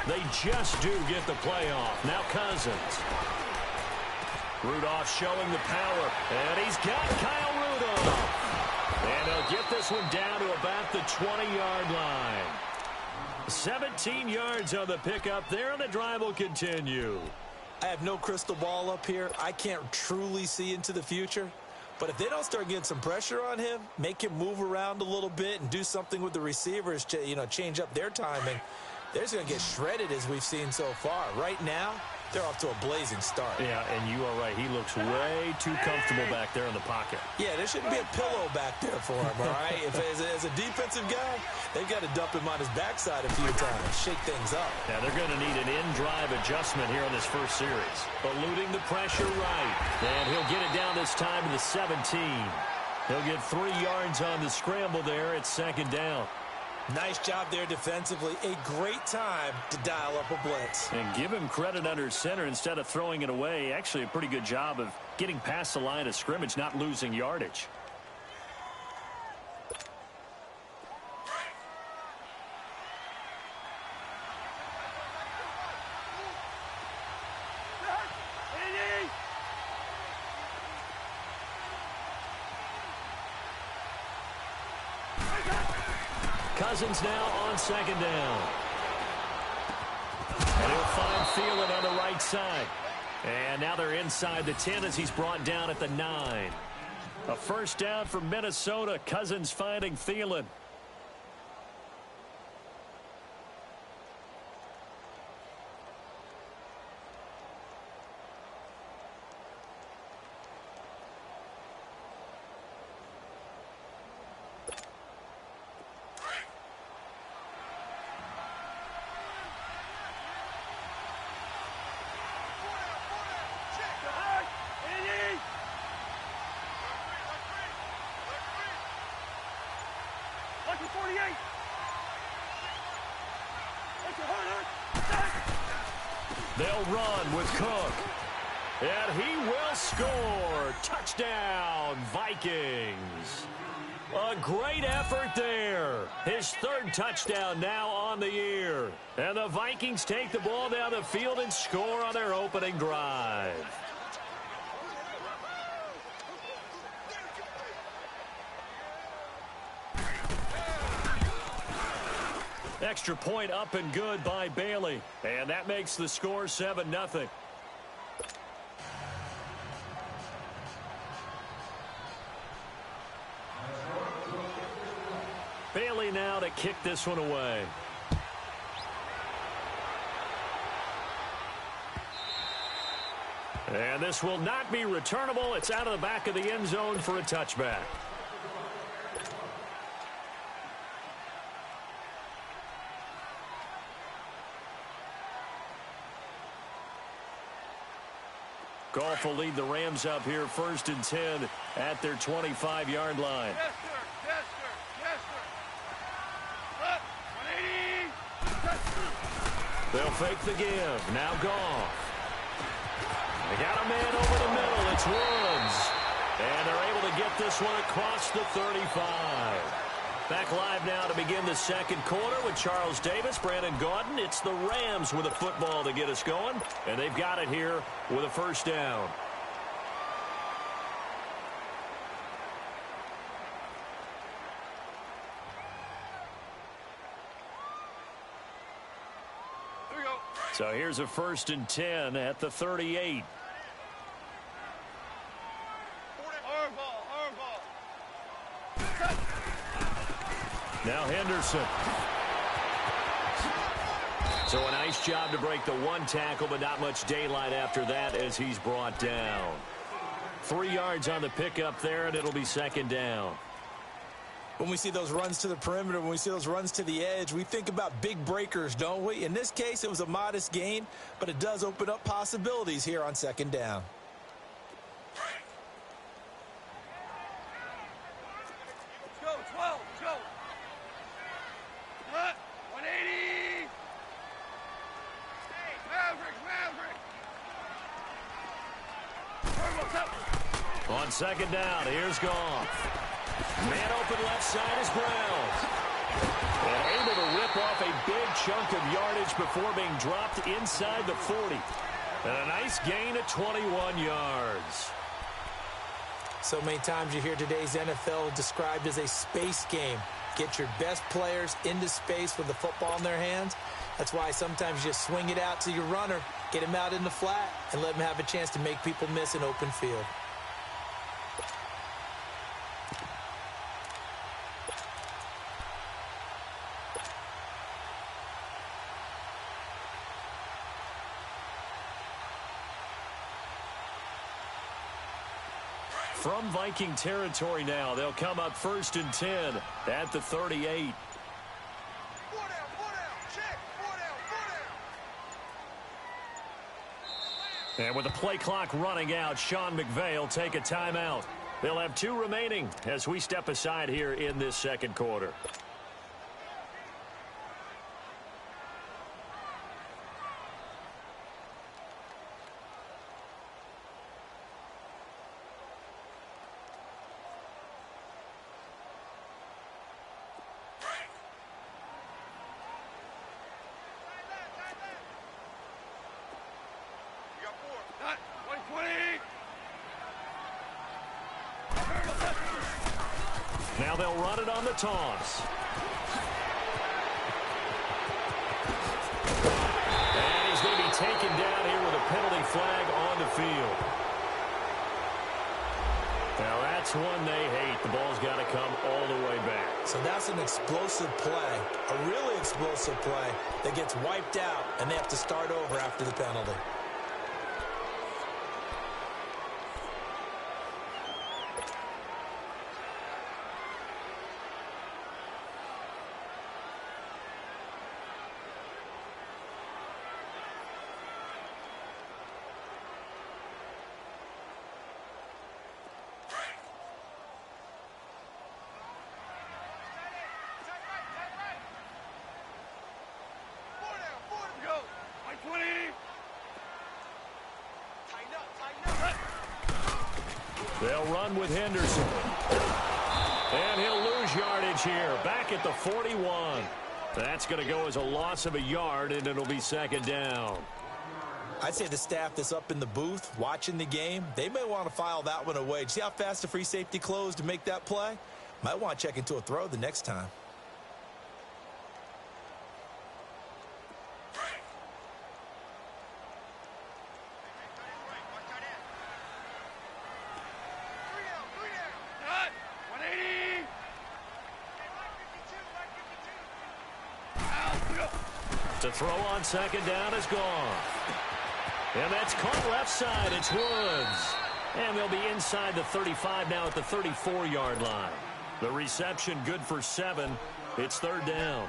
They just do get the playoff. Now Cousins. Rudolph showing the power. And he's got Kyle Rudolph. And he'll get this one down to about the 20-yard line. 17 yards on the pickup there, and the drive will continue. I have no crystal ball up here. I can't truly see into the future. But if they don't start getting some pressure on him, make him move around a little bit and do something with the receivers, change up their timing, they're just going to get shredded as we've seen so far. Right now, they're off to a blazing start. Yeah, and you are right. He looks way too comfortable back there in the pocket. Yeah, there shouldn't be a pillow back there for him, all right? As a defensive guy, they've got to dump him on his backside a few times, shake things up. Yeah, they're going to need an in-drive adjustment here in this first series. Eluding the pressure right. And he'll get it down this time to the 17. He'll get 3 yards on the scramble there at second down. Nice job there defensively. A great time to dial up a blitz. And give him credit under center instead of throwing it away. Actually, a pretty good job of getting past the line of scrimmage, not losing yardage. Cousins now on second down. And he'll find Thielen on the right side. And now they're inside the 10 as he's brought down at the 9. A first down for Minnesota. Cousins finding Thielen. They'll run with Cook. And he will score. Touchdown, Vikings. A great effort there. His third touchdown now on the year. And the Vikings take the ball down the field and score on their opening drive. Extra point up and good by Bailey. And that makes the score 7-0. Bailey now to kick this one away. And this will not be returnable. It's out of the back of the end zone for a touchback. Goff will lead the Rams up here 1st and 10 at their 25-yard line. Yes, sir. Yes, sir. Yes, sir. Up. 180. They'll fake the give. Now Goff. They got a man over the middle. It's Woods. And they're able to get this one across the 35. Back live now to begin the second quarter with Charles Davis, Brandon Gaudin. It's the Rams with a football to get us going, and they've got it here with a first down. Here we go. So here's a 1st and 10 at the 38. Now Henderson. So a nice job to break the one tackle, but not much daylight after that as he's brought down. 3 yards on the pickup there, and it'll be second down. When we see those runs to the perimeter, when we see those runs to the edge, we think about big breakers, don't we? In this case, it was a modest gain, but it does open up possibilities here on second down. Let's go, 12, let's go. 180. Maverick. On second down, here's Goff. Man open left side is Brown. And able to rip off a big chunk of yardage before being dropped inside the 40. And a nice gain of 21 yards. So many times you hear today's NFL described as a space game. Get your best players into space with the football in their hands. That's why sometimes you just swing it out to your runner, get him out in the flat, and let him have a chance to make people miss an open field. From Viking territory now, they'll come up 1st and 10 at the 38. And with the play clock running out, Sean McVay will take a timeout. They'll have 2 remaining as we step aside here in this second quarter. Now they'll run it on the toss. And he's going to be taken down here with a penalty flag on the field. Now that's one they hate. The ball's got to come all the way back. So that's an explosive play, a really explosive play that gets wiped out, and they have to start over after the penalty. They'll run with Henderson. And he'll lose yardage here. Back at the 41. That's going to go as a loss of a yard, and it'll be 2nd down. I'd say the staff that's up in the booth watching the game, they may want to file that one away. See how fast the free safety closed to make that play? Might want to check into a throw the next time. To throw on 2nd down is gone. And that's caught left side. It's Woods. And they'll be inside the 35 now at the 34-yard line. The reception good for 7. It's 3rd down.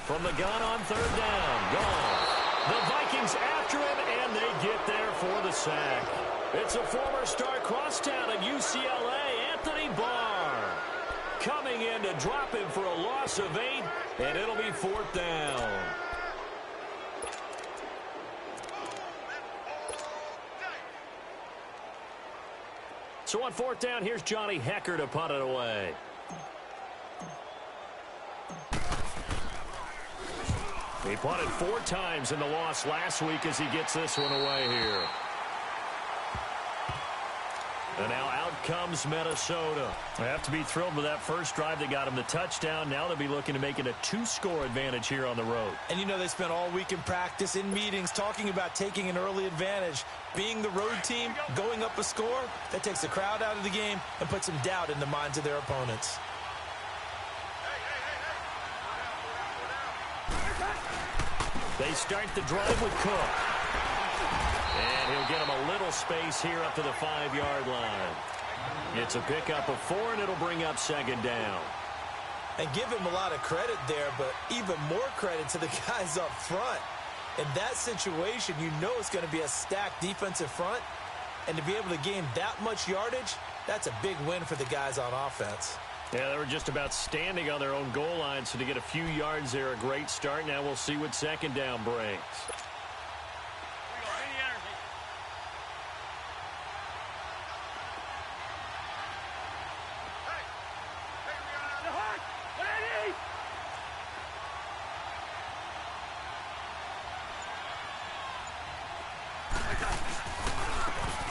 From the gun on 3rd down. Gone. The Vikings after him, and they get there for the sack. It's a former star crosstown at UCLA, Anthony Barr. Coming in to drop him for a loss of 8, and it'll be 4th down. So on 4th down, here's Johnny Hecker to punt it away. He punted 4 times in the loss last week as he gets this one away here. And now out comes Minnesota. They have to be thrilled with that first drive that got him the touchdown. Now they'll be looking to make it a 2-score advantage here on the road. And you know they spent all week in practice, in meetings, talking about taking an early advantage. Being the road team, going up a score, that takes the crowd out of the game and puts some doubt in the minds of their opponents. They start the drive with Cook. And he'll get him a little space here up to the 5-yard line. It's a pickup of 4, and it'll bring up 2nd down. And give him a lot of credit there, but even more credit to the guys up front. In that situation, you know it's going to be a stacked defensive front. And to be able to gain that much yardage, that's a big win for the guys on offense. Yeah, they were just about standing on their own goal line, so to get a few yards there, a great start. Now we'll see what second down brings.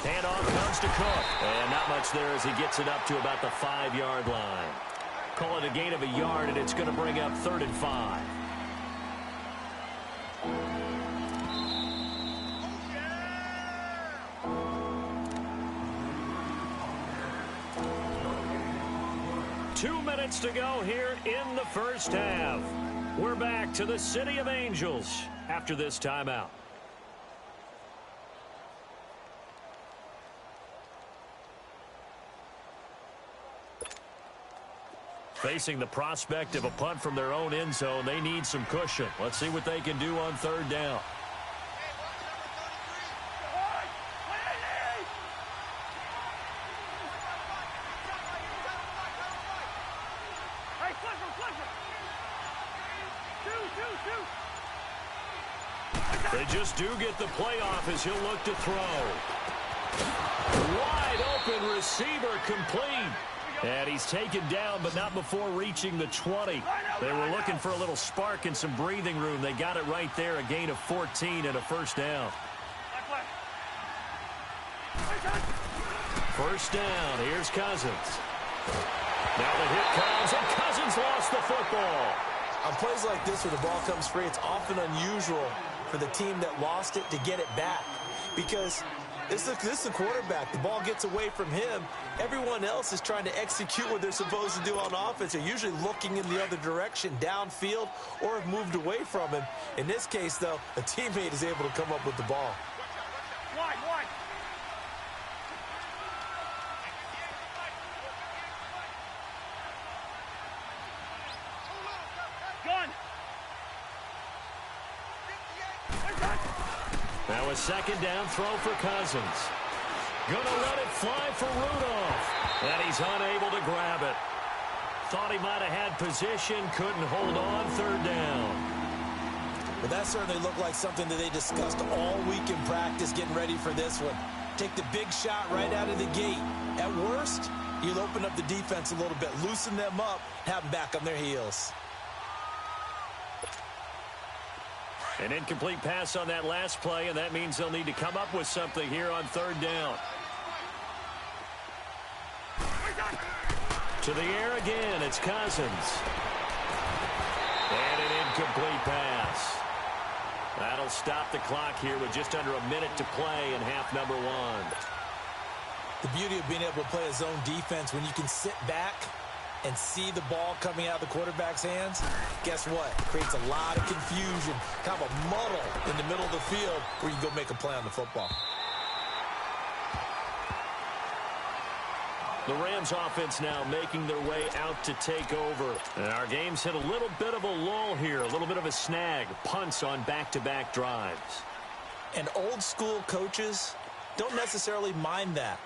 Handoff comes to Cook. And not much there as he gets it up to about the 5-yard line. Call it a gain of a yard, and it's going to bring up 3rd and 5. Two minutes to go here in the first half. We're back to the City of Angels after this timeout. Facing the prospect of a punt from their own end zone, they need some cushion. Let's see what they can do on 3rd down. They just do get the playoff as he'll look to throw. Wide open receiver complete. And he's taken down, but not before reaching the 20. They were looking for a little spark and some breathing room. They got it right there, a gain of 14 and a first down. First down, here's Cousins. Now the hit comes, and Cousins lost the football. On plays like this where the ball comes free, it's often unusual for the team that lost it to get it back. Because this is the quarterback. The ball gets away from him. Everyone else is trying to execute what they're supposed to do on offense. They're usually looking in the other direction, downfield, or have moved away from him. In this case, though, a teammate is able to come up with the ball. Wide. Gun. Now a second down throw for Cousins. Gonna let it fly for Rudolph. And he's unable to grab it. Thought he might have had position, couldn't hold on. 3rd down. But that certainly looked like something that they discussed all week in practice getting ready for this one. Take the big shot right out of the gate. At worst, you'll open up the defense a little bit, loosen them up, have them back on their heels. An incomplete pass on that last play, and that means they'll need to come up with something here on 3rd down. To the air again, it's Cousins. And an incomplete pass. That'll stop the clock here with just under a minute to play in half number 1. The beauty of being able to play a zone defense when you can sit back and see the ball coming out of the quarterback's hands, guess what? Creates a lot of confusion, kind of a muddle in the middle of the field where you go make a play on the football. The Rams offense now making their way out to take over. And our game's hit a little bit of a lull here, a little bit of a snag. Punts on back-to-back drives. And old school coaches don't necessarily mind that.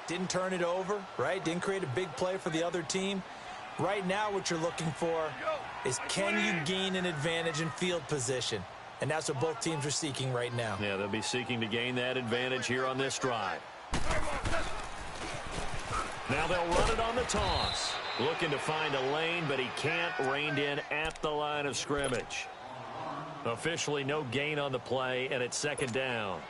Didn't turn it over, right? Didn't create a big play for the other team. Right now what you're looking for is, can you gain an advantage in field position? And that's what both teams are seeking right now. Yeah, they'll be seeking to gain that advantage here on this drive. Now they'll run it on the toss. Looking to find a lane, but he can't. Reined in at the line of scrimmage. Officially no gain on the play, and it's 2nd down.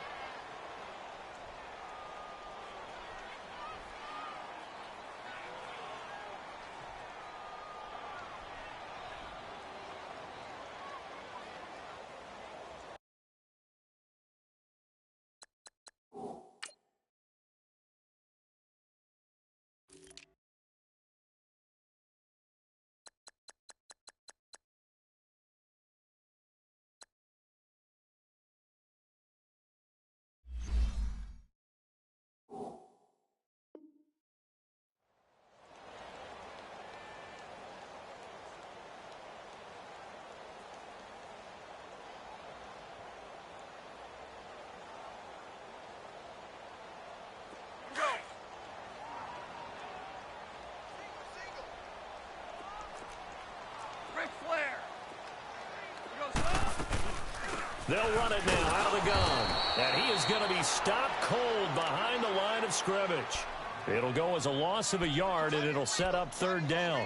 They'll run it now out of the gun. And he is going to be stopped cold behind the line of scrimmage. It'll go as a loss of a yard, and it'll set up third down.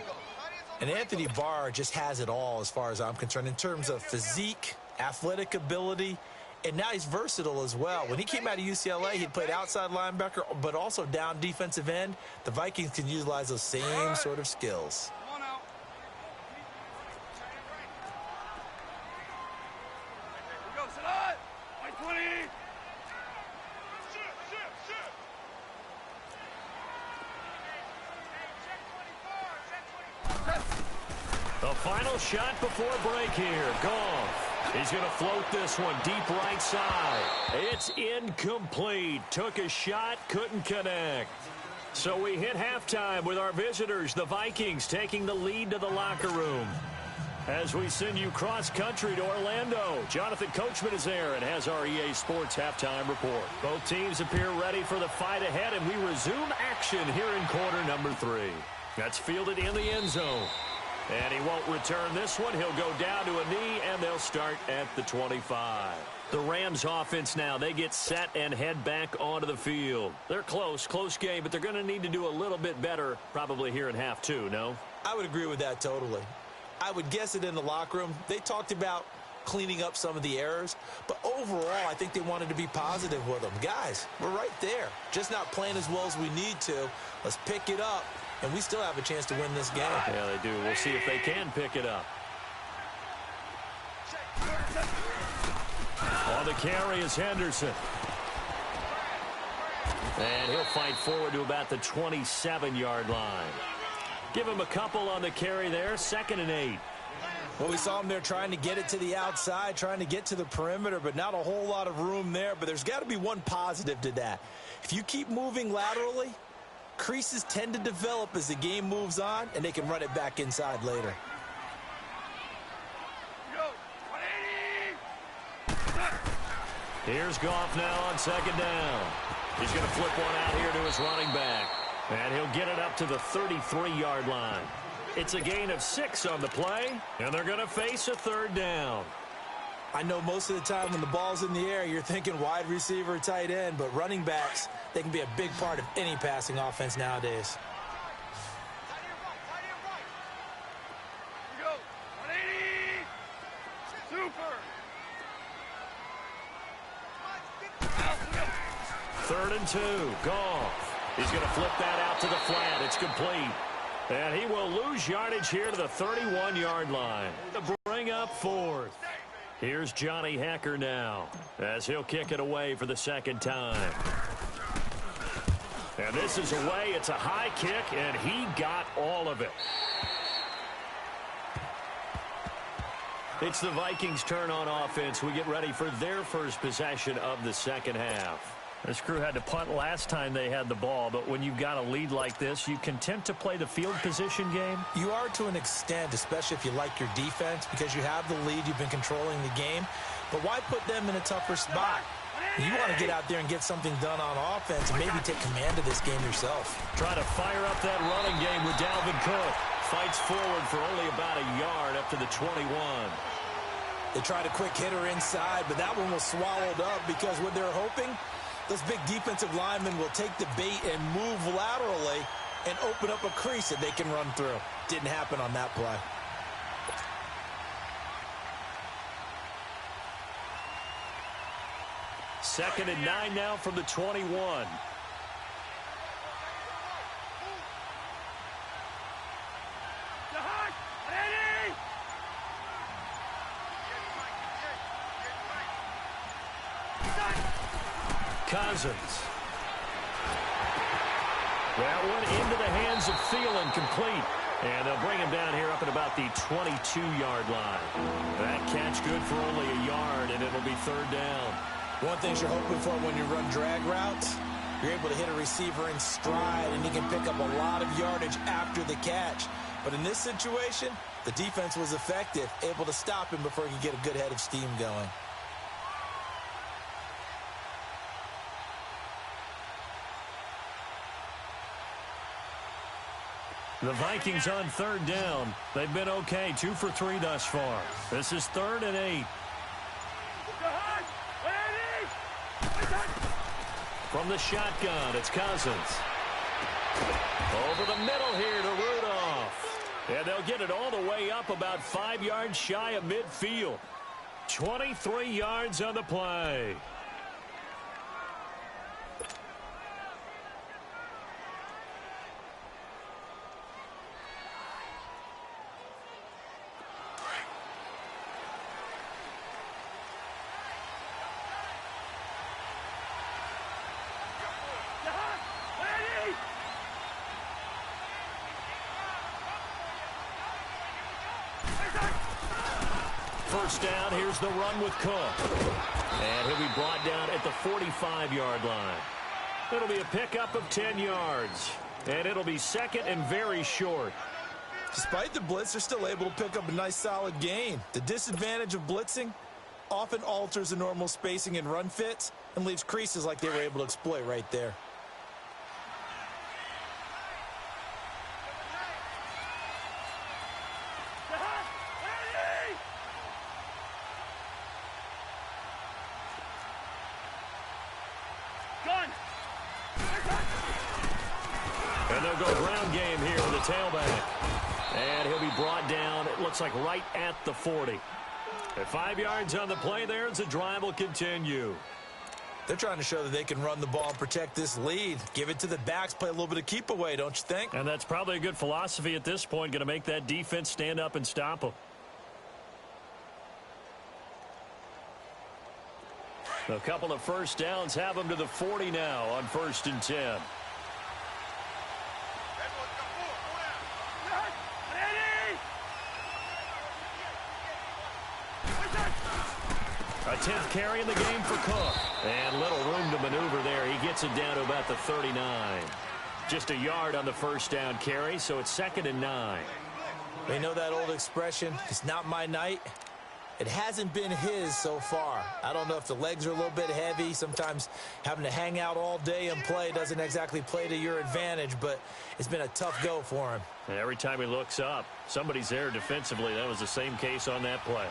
And Anthony Barr just has it all as far as I'm concerned in terms of physique, athletic ability, and now he's versatile as well. When he came out of UCLA, he played outside linebacker, but also down defensive end. The Vikings can utilize those same sort of skills. The final shot before break here. Goff. He's going to float this one deep right side. It's incomplete. Took a shot, couldn't connect. So we hit halftime with our visitors, the Vikings, taking the lead to the locker room. As we send you cross-country to Orlando, Jonathan Coachman is there and has our EA Sports halftime report. Both teams appear ready for the fight ahead, and we resume action here in quarter number 3. That's fielded in the end zone. And he won't return this one. He'll go down to a knee, and they'll start at the 25. The Rams offense now, they get set and head back onto the field. They're close game, but they're going to need to do a little bit better probably here in half 2, no? I would agree with that totally. I would guess it in the locker room. They talked about cleaning up some of the errors, but overall, I think they wanted to be positive with them. Guys, we're right there. Just not playing as well as we need to. Let's pick it up. And we still have a chance to win this game. Yeah, they do. We'll see if they can pick it up. On the carry is Henderson. And he'll fight forward to about the 27-yard line. Give him a couple on the carry there. 2nd and 8. Well, we saw him there trying to get it to the outside, trying to get to the perimeter, but not a whole lot of room there. But there's got to be one positive to that. If you keep moving laterally, creases tend to develop as the game moves on, and they can run it back inside later. Here's Goff now on 2nd down. He's going to flip one out here to his running back. And he'll get it up to the 33-yard line. It's a gain of 6 on the play, and they're going to face a 3rd down. I know most of the time when the ball's in the air, you're thinking wide receiver, tight end, but running backs, they can be a big part of any passing offense nowadays. Third and 2, Goff. He's going to flip that out to the flat. It's complete. And he will lose yardage here to the 31-yard line to bring up 4th. Here's Johnny Hecker now as he'll kick it away for the 2nd time. And this is away. It's a high kick, and he got all of it. It's the Vikings' turn on offense. We get ready for their first possession of the 2nd half. This crew had to punt last time they had the ball, but when you've got a lead like this, you content to play the field position game? You are to an extent, especially if you like your defense, because you have the lead, you've been controlling the game. But why put them in a tougher spot? You want to get out there and get something done on offense and maybe take command of this game yourself. Try to fire up that running game with Dalvin Cook. Fights forward for only about a yard up to the 21. They tried a quick hitter inside, but that one was swallowed up because what they're hoping, those big defensive linemen will take the bait and move laterally and open up a crease that they can run through. Didn't happen on that play. Second and 9 now from the 21. Cousins. That one into the hands of Thielen, complete. And they'll bring him down here up at about the 22-yard line. That catch good for only a yard, and it'll be 3rd down. One thing you're hoping for when you run drag routes, you're able to hit a receiver in stride, and he can pick up a lot of yardage after the catch. But in this situation, the defense was effective, able to stop him before he could get a good head of steam going. The Vikings on 3rd down. They've been okay, 2 for 3 thus far. This is 3rd and 8. From the shotgun, it's Cousins. Over the middle here to Rudolph. And they'll get it all the way up about 5 yards shy of midfield. 23 yards on the play. First down, here's the run with Cook. And he'll be brought down at the 45-yard line. It'll be a pickup of 10 yards. And it'll be second and very short. Despite the blitz, they're still able to pick up a nice solid gain. The disadvantage of blitzing often alters the normal spacing and run fits and leaves creases like they were able to exploit right there. And they'll go ground game here with the tailback. And he'll be brought down, it looks like right at the 40. At 5 yards on the play there, as the drive will continue. They're trying to show that they can run the ball and protect this lead. Give it to the backs, play a little bit of keep away, don't you think? And that's probably a good philosophy at this point, going to make that defense stand up and stop them. A couple of first downs have them to the 40 now on 1st and 10. A 10th carry in the game for Cook. And little room to maneuver there. He gets it down to about the 39. Just a yard on the first down carry, so it's 2nd and 9. They know that old expression, it's not my night. It hasn't been his so far. I don't know if the legs are a little bit heavy. Sometimes having to hang out all day and play doesn't exactly play to your advantage, but it's been a tough go for him. And every time he looks up, somebody's there defensively. That was the same case on that play.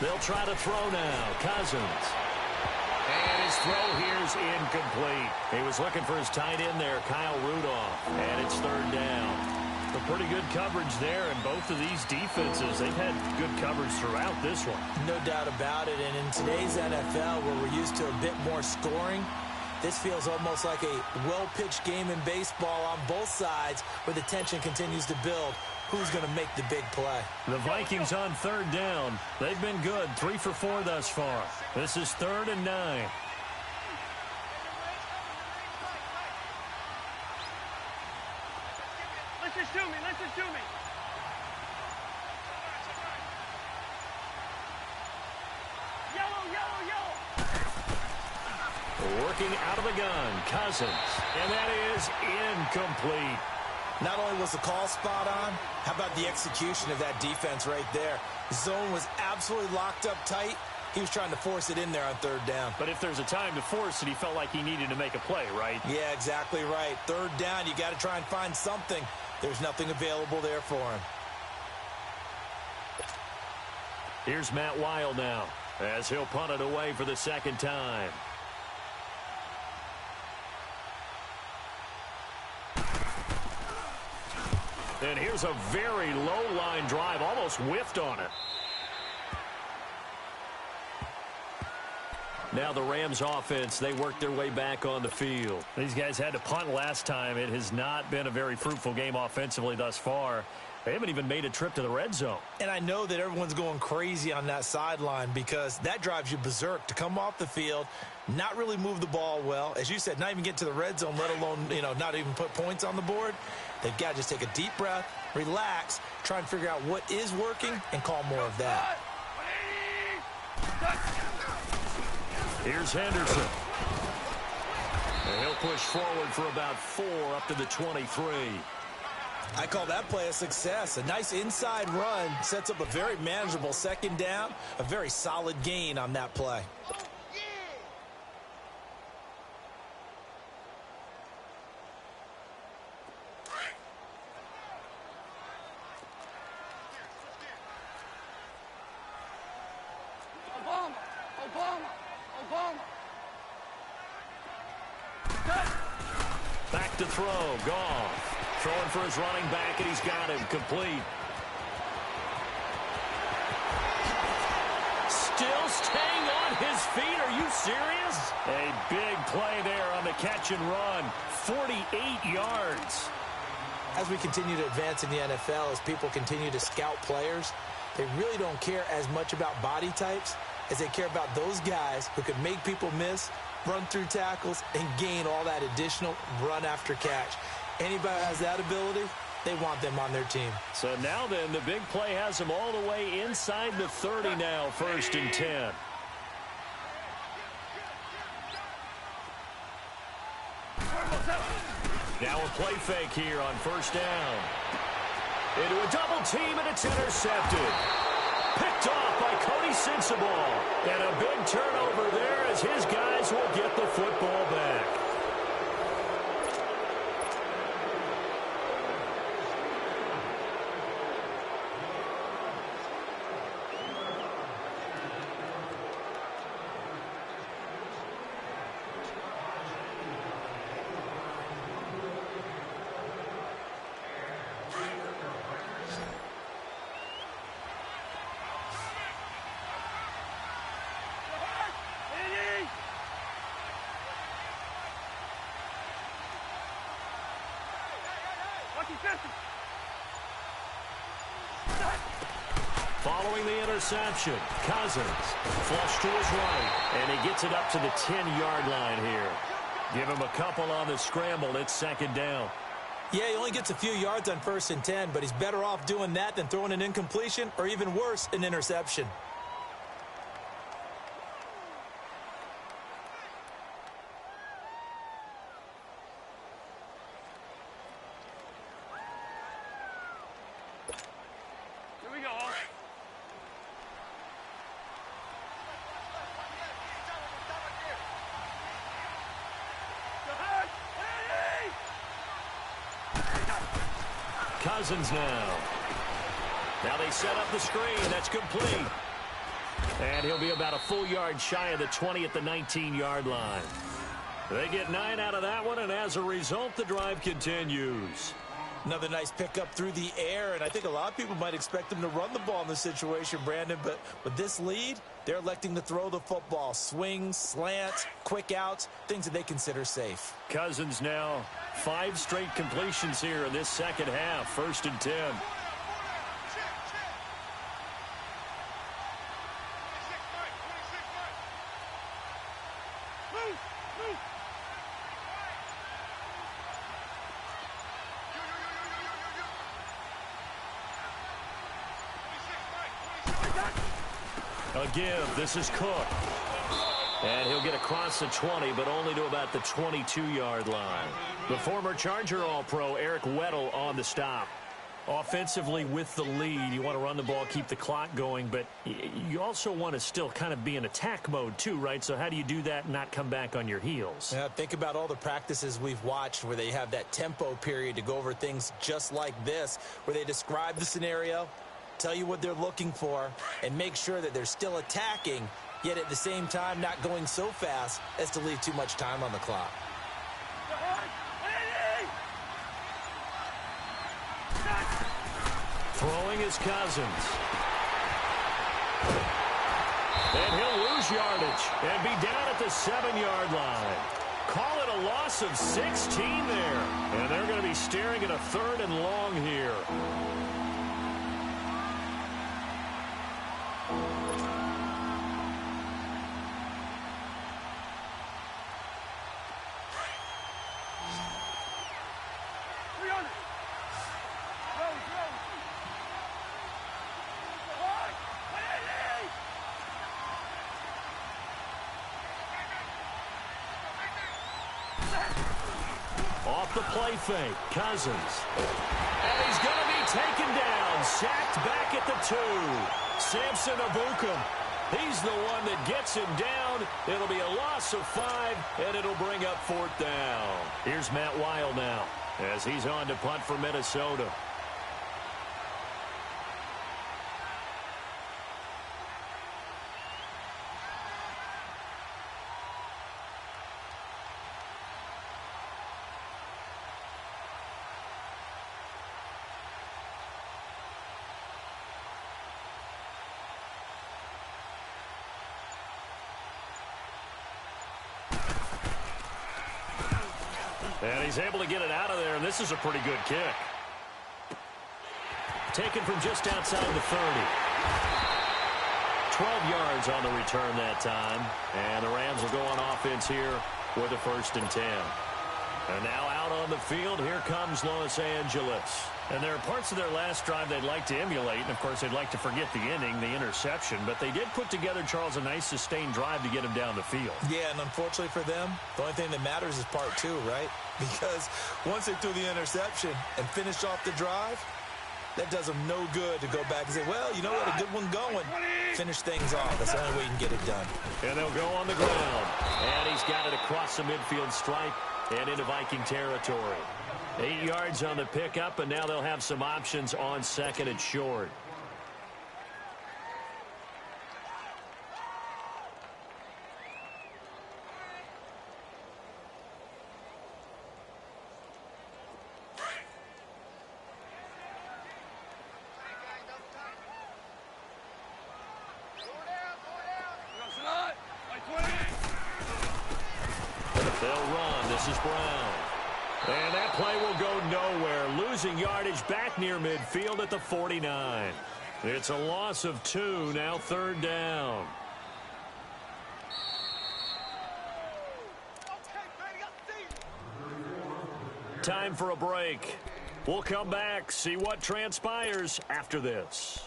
They'll try to throw now. Cousins. And his throw here's incomplete. He was looking for his tight end there, Kyle Rudolph. And it's 3rd down. A pretty good coverage there, and both of these defenses, they've had good coverage throughout this one. No doubt about it, and in today's NFL, where we're used to a bit more scoring, this feels almost like a well-pitched game in baseball on both sides, where the tension continues to build. Who's going to make the big play? The Vikings on 3rd down. They've been good, 3 for 4 thus far. This is 3rd and 9. Listen to me, listen to me. Yellow, yellow, yellow. Working out of the gun, Cousins. And that is incomplete. Not only was the call spot on, how about the execution of that defense right there? The zone was absolutely locked up tight. He was trying to force it in there on 3rd down. But if there's a time to force it, he felt like he needed to make a play, right? Yeah, exactly right. 3rd down, you got to try and find something. There's nothing available there for him. Here's Matt Weil now, as he'll punt it away for the 2nd time. And here's a very low-line drive, almost whiffed on it. Now the Rams offense, they work their way back on the field. These guys had to punt last time. It has not been a very fruitful game offensively thus far. They haven't even made a trip to the red zone. And I know that everyone's going crazy on that sideline because that drives you berserk to come off the field, not really move the ball well. As you said, not even get to the red zone, let alone, not even put points on the board. They've got to just take a deep breath, relax, try and figure out what is working, and call more of that. Here's Henderson. And he'll push forward for about 4 up to the 23. I call that play a success. A nice inside run sets up a very manageable 2nd down, a very solid gain on that play. Back to throw. Goff. Throwing for his running back, and he's got him. Complete. Still staying on his feet. Are you serious? A big play there on the catch and run. 48 yards. As we continue to advance in the NFL, as people continue to scout players, they really don't care as much about body types as they care about those guys who can make people miss, run through tackles, and gain all that additional run after catch. Anybody who has that ability, they want them on their team. So now then, the big play has him all the way inside the 30 now, 1st and 10. Now a play fake here on 1st down. Into a double team, and it's intercepted. Picked off by Cody Sensabaugh. And a big turnover there as his guys will get the football back. Following the interception, Cousins flush to his right, and he gets it up to the 10-yard line here. Give him a couple on the scramble. It's 2nd down. Yeah, he only gets a few yards on 1st and 10, but he's better off doing that than throwing an incompletion or even worse, an interception. Here we go. Cousins now. Now they set up the screen. That's complete. And he'll be about a full yard shy of the 20 at the 19-yard line. They get 9 out of that one, and as a result, the drive continues. Another nice pickup through the air, and I think a lot of people might expect them to run the ball in this situation, Brandon, but with this lead, they're electing to throw the football. Swings, slants, quick outs, things that they consider safe. Cousins now 5 straight completions here in this second half, 1st and 10. Again, this is Cook. And he'll get across the 20, but only to about the 22-yard line. The former Charger All-Pro, Eric Weddle, on the stop. Offensively, with the lead, you want to run the ball, keep the clock going, but you also want to still kind of be in attack mode too, right? So how do you do that and not come back on your heels? Yeah, think about all the practices we've watched where they have that tempo period to go over things just like this, where they describe the scenario, tell you what they're looking for, and make sure that they're still attacking, yet at the same time not going so fast as to leave too much time on the clock. Throwing is Cousins. And he'll lose yardage and be down at the 7-yard line. Call it a loss of 16 there. And they're going to be staring at a 3rd and long here. Off the play fake, Cousins. And he's going to be taken down, sacked back at the 2. Samson Abukum, he's the one that gets him down. It'll be a loss of 5, and it'll bring up 4th down. Here's Matt Weil now as he's on to punt for Minnesota. And he's able to get it out of there, and this is a pretty good kick. Taken from just outside the 30. 12 yards on the return that time. And the Rams will go on offense here with a 1st and 10. And now out on the field, here comes Los Angeles. And there are parts of their last drive they'd like to emulate. And, of course, they'd like to forget the inning, the interception. But they did put together, Charles, a nice sustained drive to get him down the field. Yeah, and unfortunately for them, the only thing that matters is part 2, right? Because once they threw the interception and finished off the drive, that does them no good to go back and say, well, you know what, a good one going. Finish things off. That's the only way you can get it done. And they'll go on the ground. And he's got it across the midfield stripe and into Viking territory. 8 yards on the pickup, and now they'll have some options on 2nd and short. They'll run. This is Brown. And that play will go nowhere. Losing yardage back near midfield at the 49. It's a loss of 2. Now 3rd down. Time for a break. We'll come back, see what transpires after this.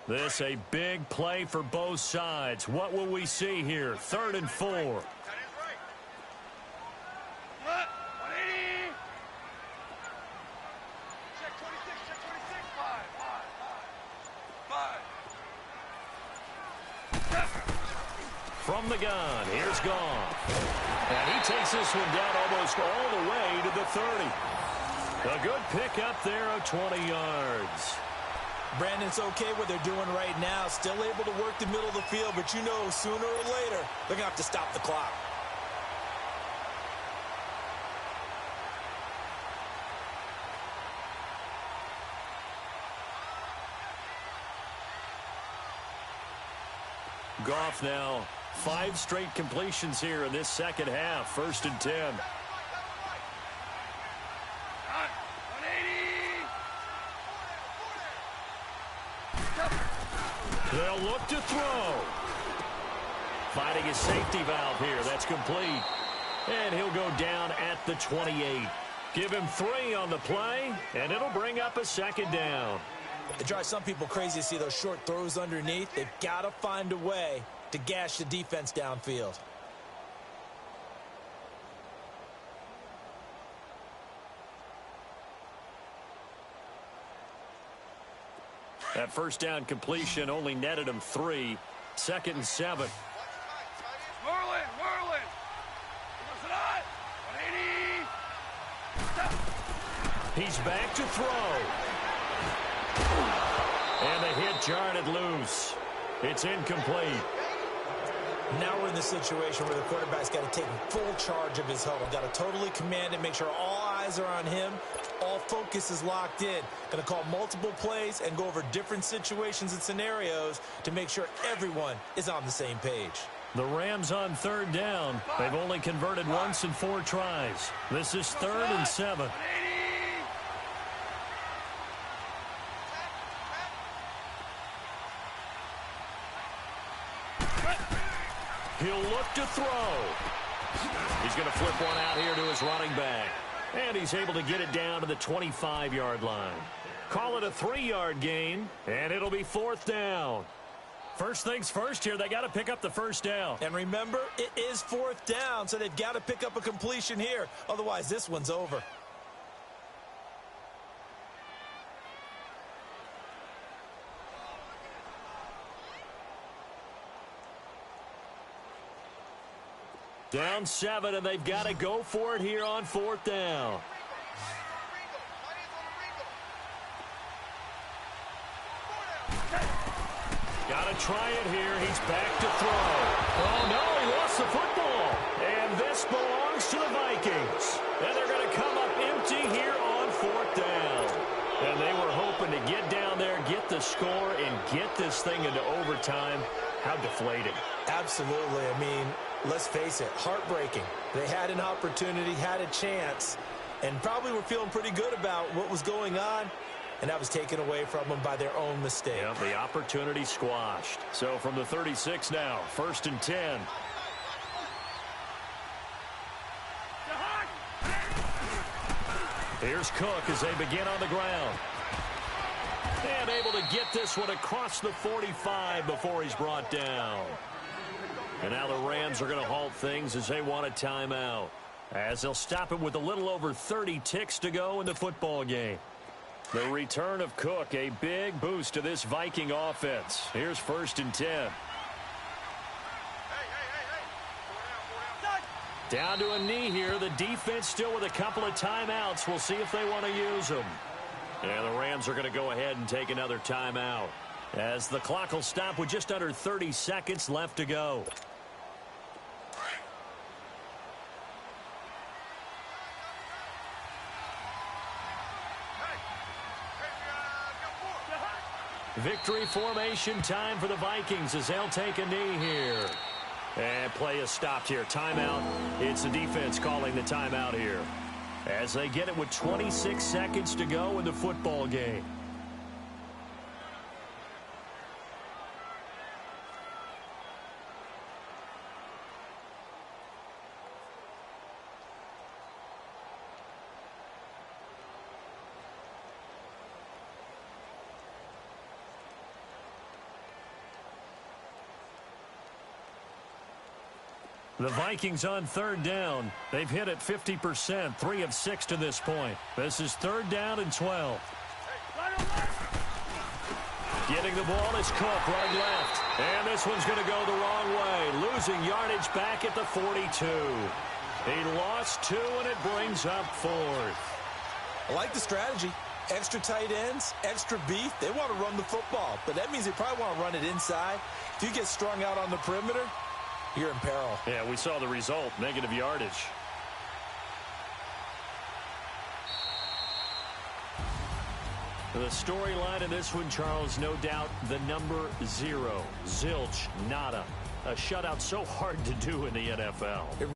This a big play for both sides. What will we see here? 3rd and 4. Check 180. Check 26. Check 26. 5. From the gun, here's Goff. And he takes this one down almost all the way to the 30. A good pickup there of 20 yards. Brandon, it's okay what they're doing right now. Still able to work the middle of the field, but you know sooner or later they're going to have to stop the clock. Goff now 5 straight completions here in this second half. 1st and 10. They'll look to throw. Finding his safety valve here. That's complete. And he'll go down at the 28. Give him 3 on the play, and it'll bring up a 2nd down. It drives some people crazy to see those short throws underneath. They've got to find a way to gash the defense downfield. That 1st down completion only netted him 3. 2nd and 7. Merlin. He's back to throw. And the hit jarred it loose. It's incomplete. Now we're in the situation where the quarterback's got to take full charge of his huddle. Got to totally command it, make sure all eyes are on him. All focus is locked in. Going to call multiple plays and go over different situations and scenarios to make sure everyone is on the same page. The Rams on 3rd down. They've only converted once in 4 tries. This is 3rd and 7. He'll look to throw. He's going to flip one out here to his running back. And he's able to get it down to the 25-yard line. Call it a 3-yard gain, and it'll be 4th down. First things first here, they got to pick up the 1st down. And remember, it is 4th down, so they've got to pick up a completion here. Otherwise, this one's over. Down 7, and they've got to go for it here on 4th down. Got to try it here. He's back to throw. Oh, no, he lost the football. And this belongs to the Vikings. And they're going to come up empty here on 4th down. And they were hoping to get down there, get the score, and get this thing into overtime. How deflating. Absolutely. I mean, let's face it, heartbreaking. They had an opportunity, had a chance, and probably were feeling pretty good about what was going on, and that was taken away from them by their own mistake. Yeah, the opportunity squashed. So from the 36 now, 1st and 10. Here's Cook as they begin on the ground. And able to get this one across the 45 before he's brought down. And now the Rams are going to halt things as they want a timeout, as they'll stop it with a little over 30 ticks to go in the football game. The return of Cook, a big boost to this Viking offense. Here's 1st and 10. Down to a knee here. The defense still with a couple of timeouts. We'll see if they want to use them. And the Rams are going to go ahead and take another timeout, as the clock will stop with just under 30 seconds left to go. Victory formation time for the Vikings as they'll take a knee here. And play is stopped here. Timeout. It's the defense calling the timeout here, as they get it with 26 seconds to go in the football game. The Vikings on 3rd down. They've hit it 50%, 3 of 6 to this point. This is 3rd down and 12. Getting the ball is Cook, running left. And this one's going to go the wrong way. Losing yardage back at the 42. He lost 2, and it brings up 4th. I like the strategy. Extra tight ends, extra beef. They want to run the football, but that means they probably want to run it inside. If you get strung out on the perimeter, you're in peril. Yeah, we saw the result, negative yardage. The storyline in this one, Charles, no doubt the number 0. Zilch, nada. A shutout so hard to do in the NFL.